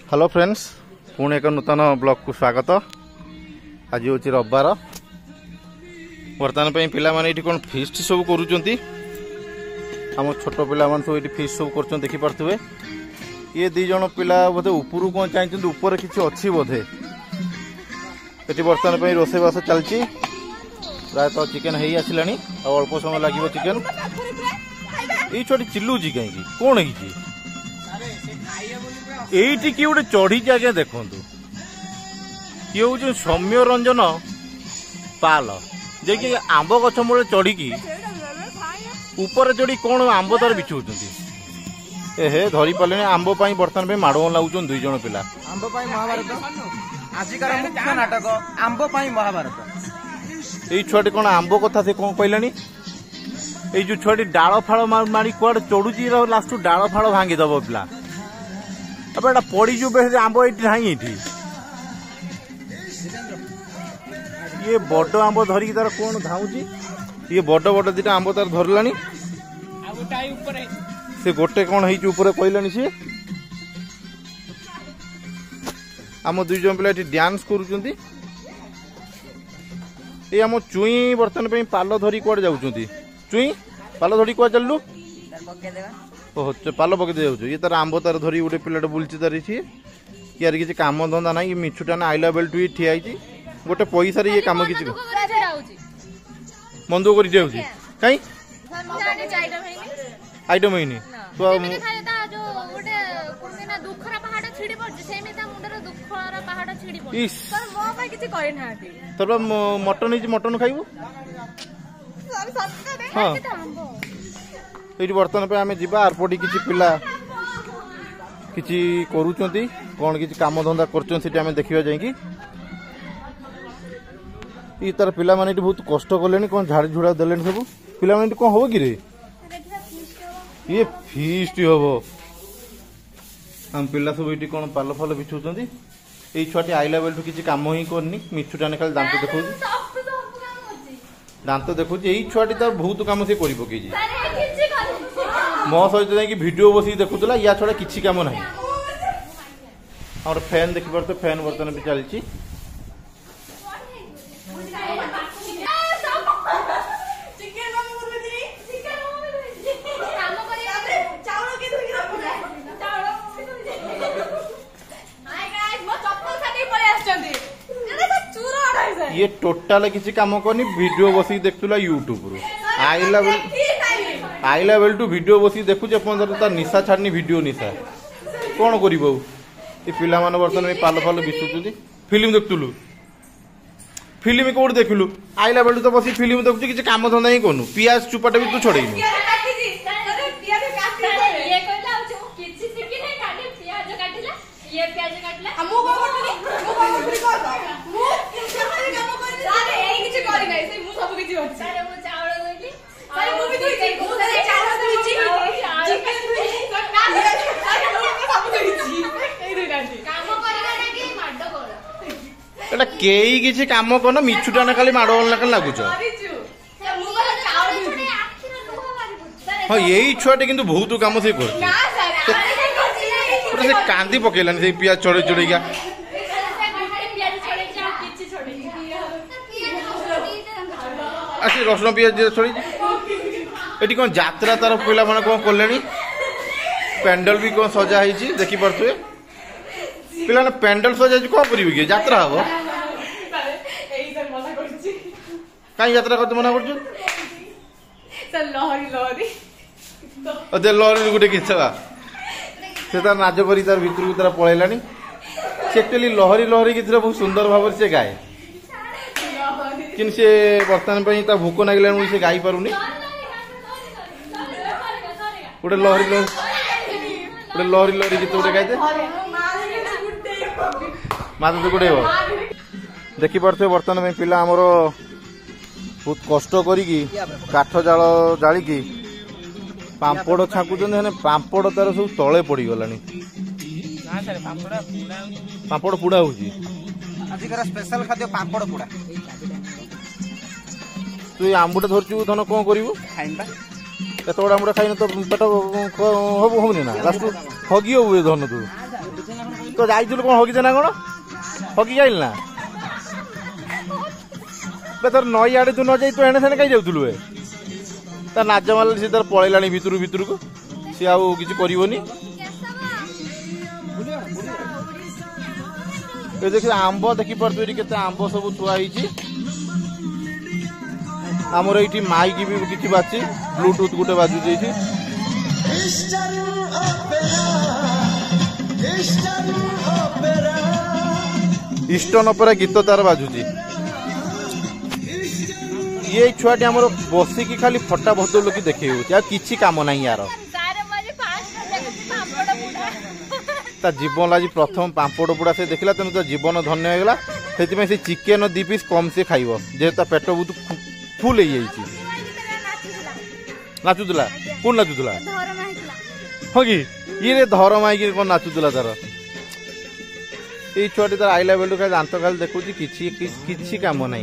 Hello friends, पुणी एक नूतन blog को स्वागत। आज हूँ रविवार। बर्तमान पे पे कौन फिस्ट सब कर छोट पिला सब ये फिस्ट सब कर देखिपे। ये दी जन पिला बोधे ऊपर कौन चाहिए ऊपर किसी अच्छी बोधे ये बर्तमान पे रोषेईवास चलती। प्रायतः चिकेन हो आसला अल्प समय लगे चिकेन। ये छोटी चिल्लुची कहीं कौन है ये किए गोटे चढ़ी आज्ञा देखु ये हूँ सौम्य रंजन पाल जे कि आंब गछ मूल चढ़ी ऊपर चढ़ी कौन आंब तार बिछुंट ए धरी पारे आंब बर्तमान पे माड़ लगुन दुई जन पिला आंब महाभारत आजिकार मुख्य नाटक आंब महाभारत। ये छुआटी कौन आंब कथा से कौन कहलानी ये जो छुआटी डाल फाड़ मारी कुआड़े चढ़ुची लास्ट डाल फाड़ भांगीदब पिला अब एटा पड़ी जो आंब ये नहीं ये बड़ आंब धरिकी तार कौन धाऊँची ये बड़ बड़ दिटा आंब तार धरलानी से गोटे कौन है कहलानी सी आम दुई जन पिला डांस करुँच। ये आम चुई बर्तमान पे पाल धरी कुआड़े जाऊँच चुई पाल धरी कुआ चलू ओहो पाल पकई जाऊ ये तार आंब तार धरी गोटे पिलाटे बुलची तार यार किसी काम धंदा ना ये मिछुटा ना आइला बेल टू ठिया गोटे पैसा ये कम किसी मन दुख कर कहीं आइटम है तो मटन मटन खाइबू हाँ ये बर्तमान पे आम जा आरपटी किसी पिला किसी करुँच कौन किसी काम धंदा कर देखा जाए ये तार पिला माने बहुत कष्ट कले कौन झाड़ी झुड़ा देले सब पिला माने कौन हम कि ये फीस्ट हम आम पिला सब ये कौन पाल फाल बिछुंट। ये छुआटी आइला बेलू किसी कम ही करनी मिछुटाने खाली दांत देखा दांत देखुच यही छुआटी तार बहुत कम से कर मो सहित जाकि वीडियो बस देखुला या छड़ा किसी कम ना और फैन देखिए फैन बर्तमान भी चलती ये टोटाल किसी कम करनी वीडियो बस देखुला यूट्यूब रू आइला बेल टू वीडियो बस देखुचे तार निशा छाड़नी वीडियो निशा कौन कर पिला मान बर्तमान पाल फाल बिछुच्च फिल्म देखुलु फिल्म कौट देखलु आइला बेलू तो बस फिल्म देखु किसी काम धंदा ही करूँ पियाज चुपाटा भी तू छड़ेनु कई किसी काम करना मिछुटा ना खाली माड़ लगुच हाँ यही छुआटे किंतु बहुत कम से कर कांदी पकेलानी से पियाज चढ़े चढ़ेगा रसुण पियाज छड़ी ये कौन जात्रा तार पिला मैंने कौन कले पेंडल भी कौन सजा है देखी पारे पिला पेंडल सजा कौन कर जात्रा हम कहीं यात्रा करते मना कर लहरी गोटे कि तार नाच कर तार भर तार पलैलानी से एक्चुअली लहरी लहरी गीत बहुत सुंदर भाव से गाए कि से बर्तमान पे भोक लगे से गाई पारुनी गोटे लहरी लहरी गीत गोटे गाइते मत गोटे देखी पारे बर्तमान में पिला आमर बहुत कष्ट करी काठ जाल जाली पापड़ छाकुचन पापड़ तार सब तले पड़गला पापड़ पुड़ा हो स्पेशल खाद्य पापड़ पुड़ा तु आंबुटा धरचु धन कौन कर एत बड़ा आंबुटा खाइन तो पेट हम ना लास्ट हगी हबु धन तू तो जाइलु कौन हगी ना कौन हगी आइल ना तोर नई आड़े तू न जाई तू एने सेने कहीं जाऊलु ए ता नाज माल सी तार पलैलानी भितर भितर को सी आउ किछि करिवोनी ए देखि आंब देखि परतु केते आंब सब थुआ हिची हमर एठी माइक भी किछि बाची ब्लूटूथ गुटे बाजू जेछि ईस्टर्न ऑपेरा गीत तार बाजुची ये छुआटी आमर बसिकी खाली फटा बदल की देखे किसी काम ना यार ता जीवन आज प्रथम पांपड़ पोड़ा से देखला तेणु तो जीवन धन्य होगा से चिकेन 2 पीस कम से खाइब जेहेतु पेट बहुत फुल हो नाचुला कौन नाचुला हाँ कि ये धरम आई कौन नाचुला तार ये छुआटी तार आइला बेलू खाली दांत खाली देखुची किसी काम ना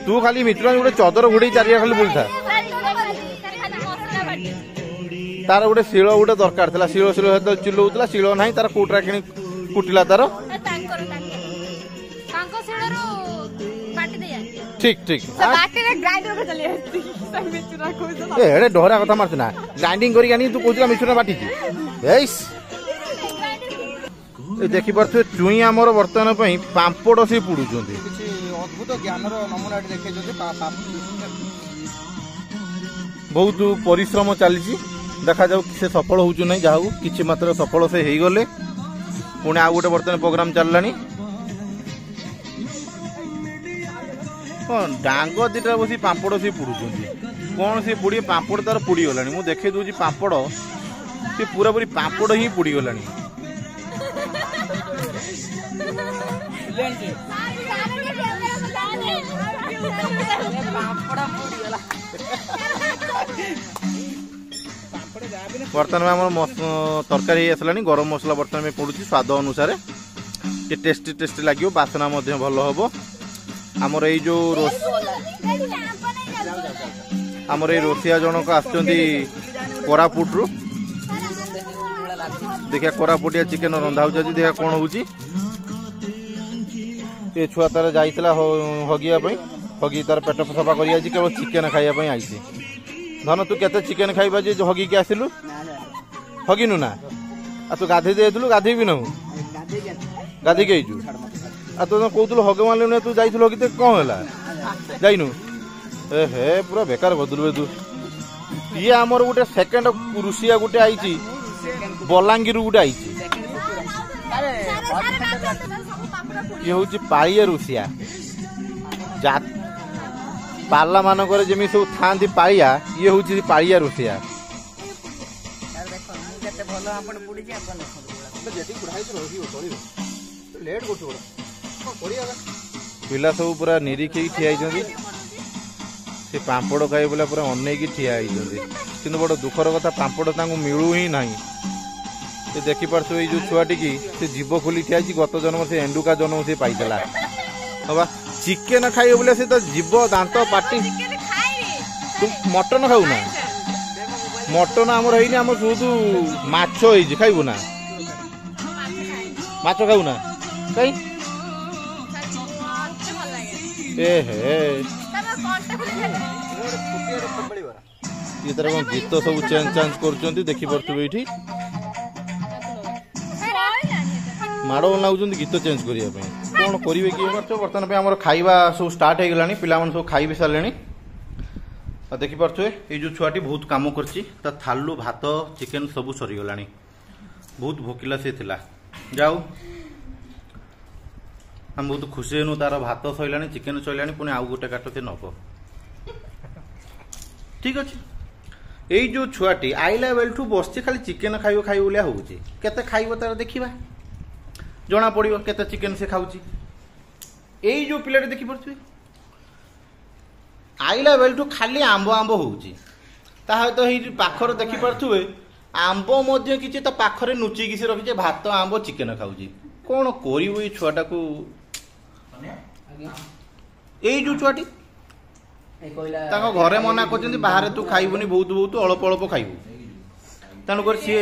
तू खाली मित्र गोटे चदर घोड़े चारिया खाली बुलता तार गोटे शिल गोटे दरकार था शिल शिल चिल्लाऊला शिल ना तार कोटरा कि कुटिला तार ठीक ठीक डहरा कथा मारच ना ग्राइंडिंग करी तू कौन मिश्रण बाटी देखी पारे चुई आमर बर्तमान पांपड़ से पुड़ुं अद्भुत ज्ञान नमूना देखे बहुत परिश्रम चली देखा जाऊ से सफल हो जहाँ किसी मात्र सफल से हो गले पुणी आउ गोटे बर्तमान प्रोग्राम चललानी डांग दीटा बस पांपड़ से पुड़ुं कौन से पुड़ी पांपड़ तार पुड़ी गला मुझे देखे दूसरी पांपड़ से पूरा पूरी पांपड़ ही पुड़ी गला बर्तमान में आम तरकारी आसला गरम मसला बर्तमान में पड़ुची स्वाद अनुसार ये टेस्टी टेस्टी लगे बासना भल हम आमर ये जो आमर ये रोसिया जनक आरापुट रु देखिए कोरापुटिया चिकेन रंधा हो देखा कौन हो छुआ तार जाइला हगिया हगी तार पेट सफा कर केवल चिकेन खाइबा आई धन तू केते चिकेन खाइबा जे हगी के आसिलु हगिनु ना आ तू गाधे देलु गाधे भी नहु गाधे के आइजु आ तो कहतु हग मारे तू जाइलु हगिते कौन है जाइनु ए हे पूरा बेकार बदलबे तू ये आमर गोटे सेकेंड रुषिया गोटे आई बलांगीर गोटे आई ये हूँ पाड़िया रुषिया पाला मानक जमी सब था पाड़िया ये हूँ पाड़िया रुषिया पिला सब पूरा निरीख ठिया से पांपड़ खाई बोला पूरा अनेक ठिया कि बड़ दुखर कथा पांपड़ मिलू ही ना ये देखिपार्थ ये जो छुआटी की से जीव खोली ठिया गत जन्म से एंडुका जन्म से पाइला हाँ चिकेन खाइए बोले से तो जीव दांत पाटी तुम मटन खाऊ ना मटन आमर है आम शुद्ध माछ खाइबू ना माछ खाऊ ना कहीं ए हे ये तरह गीत सब चेंज चेंज कर देखिपे ये माड़ लागुं गीत चेंज करने कौन करेंगे कि बर्तमान आम खाइबा सब स्टार्ट हो गला पिला सब खाई भी सारे देखिपे ये जो छुआटी बहुत कम कर थालू भात चिकेन सब सरीगला बहुत भोकिला से थिला जाऊ हम बहुत खुशी हेनु तार भात सैला चिकेन सैला पुणी आउ गोटे काट से नब ठीक अच्छे ये जो छुआटी आइला बेलू बसची खाली चिकेन खाइब खाइब बोलिया होउची केते खाइब तार देखिबा जना पड़िबो केते चिकेन से खाउची एई जो पिलाटे देखि परथि आइला बेलू खाली आंब आंब होउची ता तो ही पाखर देखि परथुए आंब मध्य किछि त पाखरे नुची किछि रखिजे भात आंब चिकेन खाउची कोन करिवो ई छुआटा को एई जो छुआटी घरे मना कर बाहर तू खाइबुनी बहुत बहुत अल्प अल्प खाइबू तेणुकर सी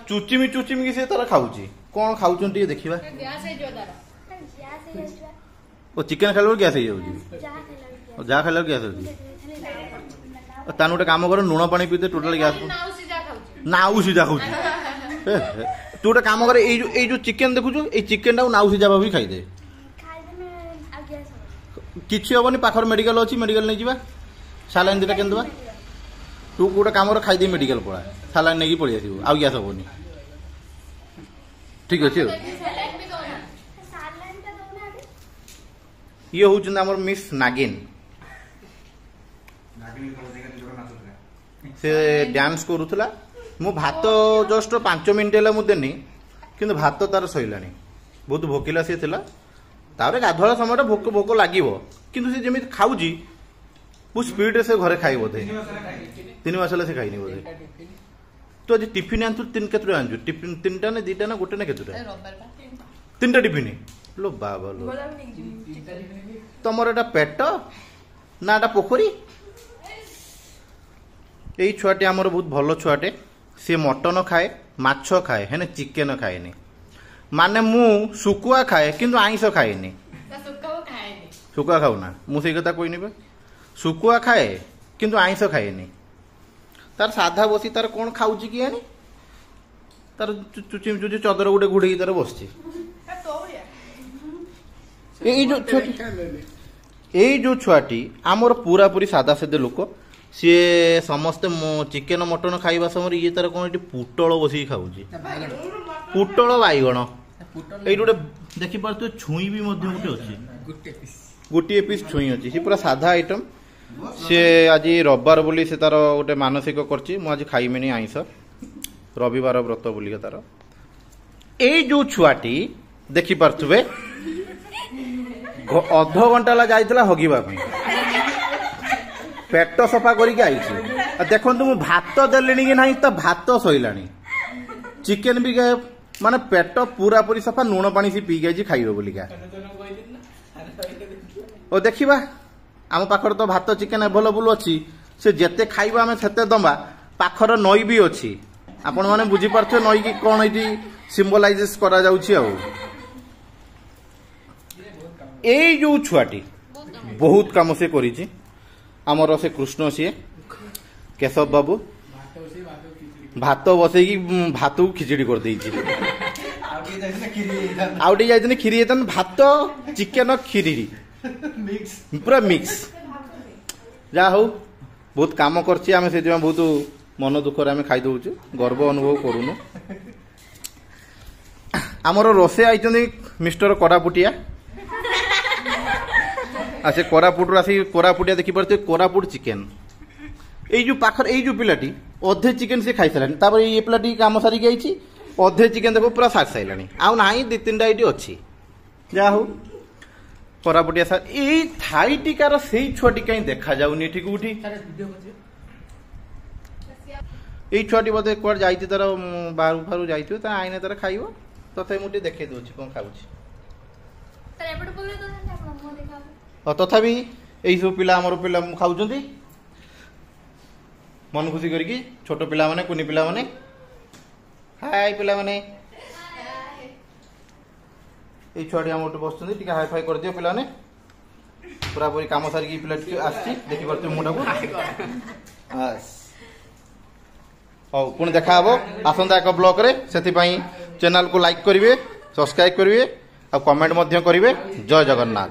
चुचिमी चुचिमी सी तार खाऊची कौन खाऊँ टे देखा ओ चिकेन खाइल गैस हो जहाँ खाइल गैस हो तान गोटे कम कर लुण पा पीते टोटाल गैस नाउ सीझा खाऊ तू गोटे कम कर जो चिकेन देखुचु ये चिकेन टाइम नाउ सीझा भी खाईदे किसी हेनी पाखर मेडिकल अच्छी मेडिकल नहीं जावा सालाइन दुटा के तू गोटे कम खाईदे मेडिकल पड़ा सालाइन नहीं पलि आस आउ गैस हेनी ठीक अच्छे ये हूँ मिस नागिन से डांस करूला मु भात जस्ट 5 मिनट है मुदेनी कि भात तार सैला बहुत भोकिला सी था तार गाधुआ समय भोक भोक लगे कि जमी खाऊँ बहुत स्पीड से घरे खाई बोधे 3 मास से खाई बोधे तो आज टिफिन आनु के आनु टिफिन 3टा ना 2टा ना गोटे ना के 3टा टिफिन लो बाबा लो तुमर एटा पेट ना एटा पोखरी यही छुआटे आमर बहुत भल छुआटे सी मटन खाए माछ खाए है चिकेन खाएनि माने मु सुकुआ खाए किंतु आइंस खाएनि सुकुआ खाऊना मुझे कथा कहनी सुकुआ खाए किंतु आइंस खाएनि तार साधा बसी तार कौन खाऊ कि आनी तार चुचिम चुची चदर गोटे घोड़े तार बस जो छुआटी आमर पूरा पूरी सादा सादे लोक सी समस्ते चिकेन मटन खाइबा समय ये तार कौन पुटल बस खाऊ पुटल बैगण ये गोटे देखिपे छुई भी गोटे पीस छुई अच्छी सी पूरा साधा आइटम सी आज रविवार बोली से तार गोटे मानसिक कर खाइमेनि आइंस रविवार व्रत बोलिका तार ये जो छुआटी देखिपे अध घंटा जाइला हगिबा पेट सफा करके देखो मु भात देली कि नहीं तो भात सैला चिकेन भी माने पेट पूरा पूरी सफा लुण पानी सी पी गई खाइब बोलिका ओ देखिबा आम पाखर तो भात चिकेन अवेलेबल अच्छी से जेते खाइबा आम सेते दबा पाखर नई भी अच्छी आपण माने बुझी पारछो नई की कोन एटी सिंबलाइजेस करा जाउछि आ ए जो छुआटी बहुत काम से करी आमर से कृष्ण सी केशव बाबू भात बसई भात को खिचड़ी कर देइछि आउटे जाइतने खीरी जाइतन भात चिकेन खीरी पूरा मिक्स जा हो बहुत काम करछि आमे से बहुत मन दुख रे आमे खाई दउछु गर्व अनुभव करूनु आमर रोसे आइतने मिस्टर कोरापुटिया से कोरापुट आसी कोरापुटिया देखी पारे कोरापुट चिकेन जो पाखर जो पिलाटी अधे चिकेन से खाई सारा ये पिलाटी काम सारिक आई अधे चिकेन देखो पूरा साग सारा आउ ना 2-3टा ये अच्छी जा हो कोरापुटिया सार यही थाई टिकार से छुआटी कहीं देखा जाऊनी ठीक उठी यही छुआटी बोधे कौन जाइए तार बाहर बाहर जाइए आईने तार खाइब तथा मुझे देखे दूसरी कौन खाऊँ तथापि यही सब पिला आमर पिला खाऊं मन खुशी करके छोट पिला माने कुनी पिला माने हाय पिला माने ये छुआटी आम बस हाई फाई कर दियो पिला ने पूरा पूरी काम सारिकी पिला देखी पार्थ मुंडा को हाँ पुणी देखा आसंता एक ब्लॉग रे से चैनल को लाइक करेंगे सब्सक्राइब करेंगे और कमेंट करेंगे। जय जगन्नाथ।